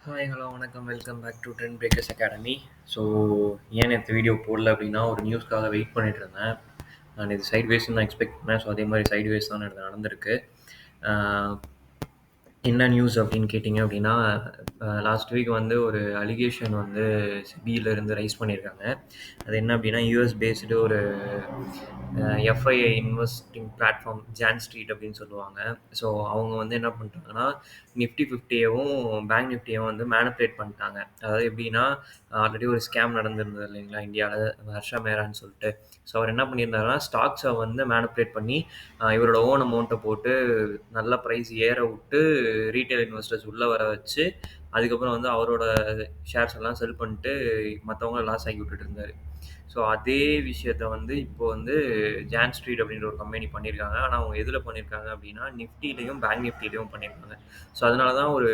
Hi hello வணக்கம் welcome back to trend breakers academy. So ஏன் நேற்று வீடியோ போடல அப்படின்னா ஒரு நியூஸ்க்காக வெயிட் பண்ணிட்டு இருந்தேன். நான் இது சைட் வேஸ்ன்னு நான் எக்ஸ்பெக்ட் பண்ணேன். ஸோ அதே மாதிரி சைட் வேஸ் தான் இது நடந்திருக்கு. ஆஹ் என்ன நியூஸ் அப்படின்னு கேட்டிங்க அப்படின்னா, லாஸ்ட் வீக் வந்து ஒரு அலிகேஷன் வந்து செபியிலேருந்து ரைஸ் பண்ணியிருக்காங்க. அது என்ன அப்படின்னா யூஎஸ் பேஸ்டு ஒரு FII investing platform John street அப்படின்னு சொல்லுவாங்க. ஸோ அவங்க வந்து என்ன பண்ணிட்டாங்கன்னா நிஃப்டி ஃபிஃப்டியவும் பேங்க் நிஃப்டியவும் வந்து மேனிப்புலேட் பண்ணிட்டாங்க. அதாவது எப்படின்னா ஆல்ரெடி ஒரு ஸ்கேம் நடந்திருந்தது இல்லைங்களா இந்தியாவில், ஹர்ஷா மேரான்னு சொல்லிட்டு. ஸோ அவர் என்ன பண்ணியிருந்தாருன்னா ஸ்டாக்ஸை வந்து மேனிப்புலேட் பண்ணி இவரோட ஓன் அமௌண்ட்டை போட்டு நல்ல ப்ரைஸ் ஏற விட்டு ரீட்டைல் இன்வெஸ்டர்ஸ் உள்ளே வர வச்சு அதுக்கப்புறம் வந்து அவரோட ஷேர்ஸ் எல்லாம் செல் பண்ணிட்டு மற்றவங்கள லாஸ் ஆகி விட்டுட்டு இருந்தார். ஸோ அதே விஷயத்த வந்து இப்போ வந்து ஜான் ஸ்ட்ரீட் அப்படின்ற ஒரு கம்பெனி பண்ணியிருக்காங்க. ஆனால் அவங்க எதில் பண்ணியிருக்காங்க அப்படின்னா நிஃப்டிலையும் பேங்க் நிஃப்டிலையும் பண்ணியிருக்காங்க. ஸோ அதனால தான் ஒரு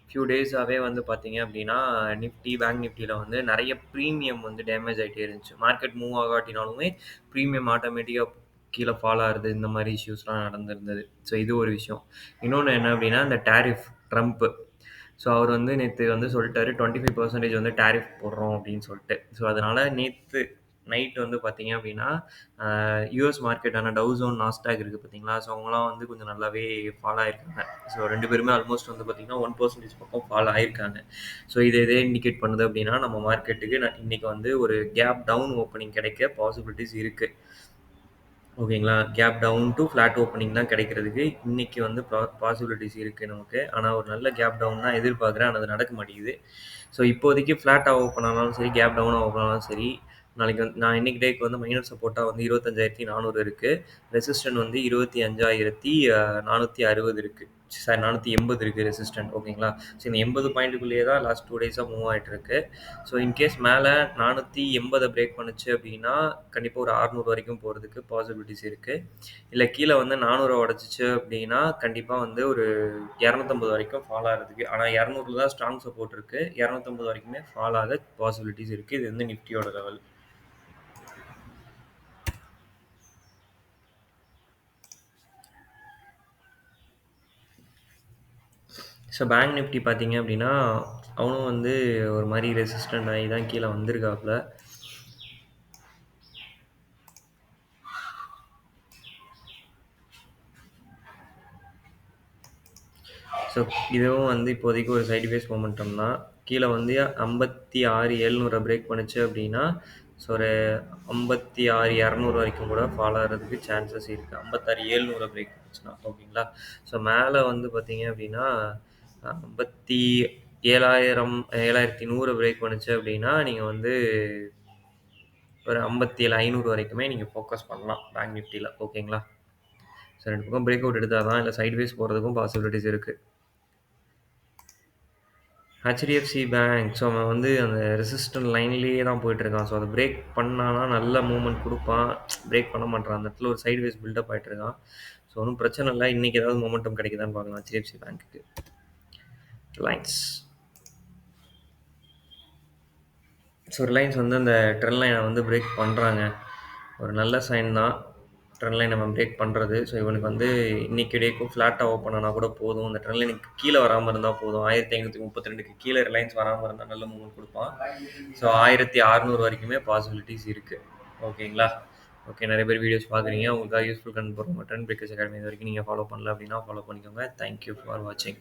ஃபியூ டேஸாகவே வந்து பார்த்தீங்க அப்படின்னா நிஃப்டி பேங்க் நிஃப்டியில் வந்து நிறைய ப்ரீமியம் வந்து டேமேஜ் ஆகிட்டே இருந்துச்சு. மார்க்கெட் மூவ் ஆகாட்டினாலுமே ப்ரீமியம் ஆட்டோமேட்டிக்காக கீழே ஃபால் ஆகுறது, இந்த மாதிரி இஷ்யூஸ்லாம் நடந்திருந்தது. ஸோ இது ஒரு விஷயம். இன்னொன்று என்ன அப்படின்னா இந்த டேரிஃப் ட்ரம்ப்பு. ஸோ அவர் வந்து நேற்று வந்து சொல்லிட்டாரு 25% வந்து டேரிஃப் போடுறோம் அப்படின்னு சொல்லிட்டு. ஸோ அதனால் நேற்று நைட் வந்து பார்த்தீங்க அப்படின்னா யூஎஸ் மார்க்கெட்டான டவ் ஜோன் நாஸ்டாக் இருக்குது பார்த்தீங்களா. ஸோ அவங்களாம் வந்து கொஞ்சம் நல்லாவே ஃபால் ஆகிருக்காங்க. ஸோ ரெண்டு பேருமே ஆல்மோஸ்ட் வந்து பார்த்தீங்கன்னா 1% பக்கம் ஃபால் ஆகிருக்காங்க. ஸோ இதே இண்டிகேட் பண்ணுது அப்படின்னா நம்ம மார்க்கெட்டுக்கு இன்னைக்கு வந்து ஒரு கேப் டவுன் ஓப்பனிங் கிடைக்க பாசிபிலிட்டிஸ் இருக்குது. ஓகேங்களா. Gap down to flat opening தான் கிடைக்கிறதுக்கு இன்னைக்கு வந்து பாசிபிலிட்டிஸ் இருக்குது நமக்கு. ஆனால் ஒரு நல்ல கேப் டவுன் தான் எதிர்பார்க்குறேன். ஆனால் அது நடக்க மாட்டேங்குது. ஸோ இப்போதைக்கு ஃப்ளாட்டாக ஓப்பன் ஆனாலும் சரி, கேப் டவுனாக ஓப்பன் ஆனாலும் சரி, நாளைக்கு வந்து நான் இன்னைக்கு டேக்கு வந்து மைனர் சப்போர்ட்டாக வந்து 25,400 இருக்குது. ரெசிஸ்டன்ட் வந்து 25,460 இருக்குது. சாரி 480 இருக்குது ரெசிஸ்டன்ட். ஓகேங்களா. ஸோ இந்த 80 பாயிண்ட்டுக்குள்ளேயே தான் லாஸ்ட் 2 டேஸாக மூவ் ஆகிட்டு இருக்கு. ஸோ இன்கேஸ் மேலே 480 பிரேக் பண்ணுச்சு அப்படின்னா கண்டிப்பாக ஒரு 600 வரைக்கும் போகிறதுக்கு பாசிபிலிட்டிஸ் இருக்குது. இல்லை கீழே வந்து 400 உடச்சிச்சு அப்படின்னா கண்டிப்பாக வந்து ஒரு 250 வரைக்கும் ஃபால் ஆகிறதுக்கு, ஆனால் 200 தான் ஸ்ட்ராங் சப்போர்ட் இருக்குது. 250 வரைக்குமே ஃபால் ஆக பாசிபிலிட்டிஸ் இருக்குது. இது வந்து நிஃப்டியோட லெவல். ஸோ பேங்க் நிஃப்டி பார்த்தீங்க அப்படின்னா அவனும் வந்து ஒரு மாதிரி ரெசிஸ்டன்ட் ஆகி தான் கீழே வந்திருக்காப்புல. ஸோ இதுவும் வந்து இப்போதைக்கு ஒரு சைட்வேஸ் மொமெண்டம் தான். கீழே வந்து 56,700 பிரேக் பண்ணுச்சு அப்படின்னா ஸோ ஒரு 56,200 வரைக்கும் கூட ஃபால் ஆகிறதுக்கு சான்சஸ் இருக்குது. 56,700 பிரேக் பண்ணுச்சுன்னா. ஓகேங்களா. ஸோ மேலே வந்து பார்த்தீங்க அப்படின்னா 57,100 பிரேக் பண்ணுச்சு அப்படின்னா நீங்கள் வந்து ஒரு 57,500 வரைக்குமே நீங்கள் ஃபோக்கஸ் பண்ணலாம் பேங்க் நிஃப்டியில். ஓகேங்களா. ஸோ ரெண்டு பக்கம் பிரேக் அவுட் எடுத்தால் தான் இல்லை சைட்வேஸ் போகிறதுக்கும் பாசிபிலிட்டிஸ் இருக்குது. HDFC bank. ஸோ அவன் வந்து அந்த ரெசிஸ்டன்ட் லைன்லேயே தான் போயிட்டுருக்கான். ஸோ அதை பிரேக் பண்ணானா நல்ல மூவ்மெண்ட் கொடுப்பான். பிரேக் பண்ண மாட்டான். அந்த இடத்துல ஒரு சைட்வேஸ் பில்டப் ஆகிட்டுருக்கான். ஸோ ஒன்றும் பிரச்சனை இல்லை. இன்றைக்கி ஏதாவது மொமெண்டம் கிடைக்குதான்னு பார்க்கலாம் ஹெச்டிஎஃப்சி பேங்க்குக்கு. ரிலையன்ஸ். ஸோ ரிலையன்ஸ் வந்து அந்த ட்ரெண்ட் லைனை வந்து பிரேக் பண்ணுறாங்க. ஒரு நல்ல சைன் தான் ட்ரெண்ட் லைன் நம்ம பிரேக் பண்ணுறது. ஸோ இவனுக்கு வந்து இன்னைக்கு டேக்கும் ஃப்ளாட்டாக ஓப்பன் ஆனால் கூட போதும். இந்த ட்ரெண்ட் லைனுக்கு கீழே வராமல் இருந்தால் போதும். 1532 கீழே ரிலையன்ஸ் வராமல் இருந்தால் நல்ல மூவ்மெண்ட் கொடுப்பான். ஸோ 1600 வரைக்குமே பாசிபிலிட்டிஸ் இருக்குது. ஓகேங்களா. ஓகே, நிறைய பேர் வீடியோஸ் பார்க்குறீங்க. உங்களுக்காக யூஸ்ஃபுல் கண்ட் போகிறோம். ட்ரெண்ட் பிரேக்கர்ஸ் அகாடமி இது வரைக்கும் நீங்கள் ஃபாலோ பண்ணல அப்படின்னா ஃபாலோ பண்ணிக்கோங்க. தேங்க்யூ ஃபார் வாட்சிங்.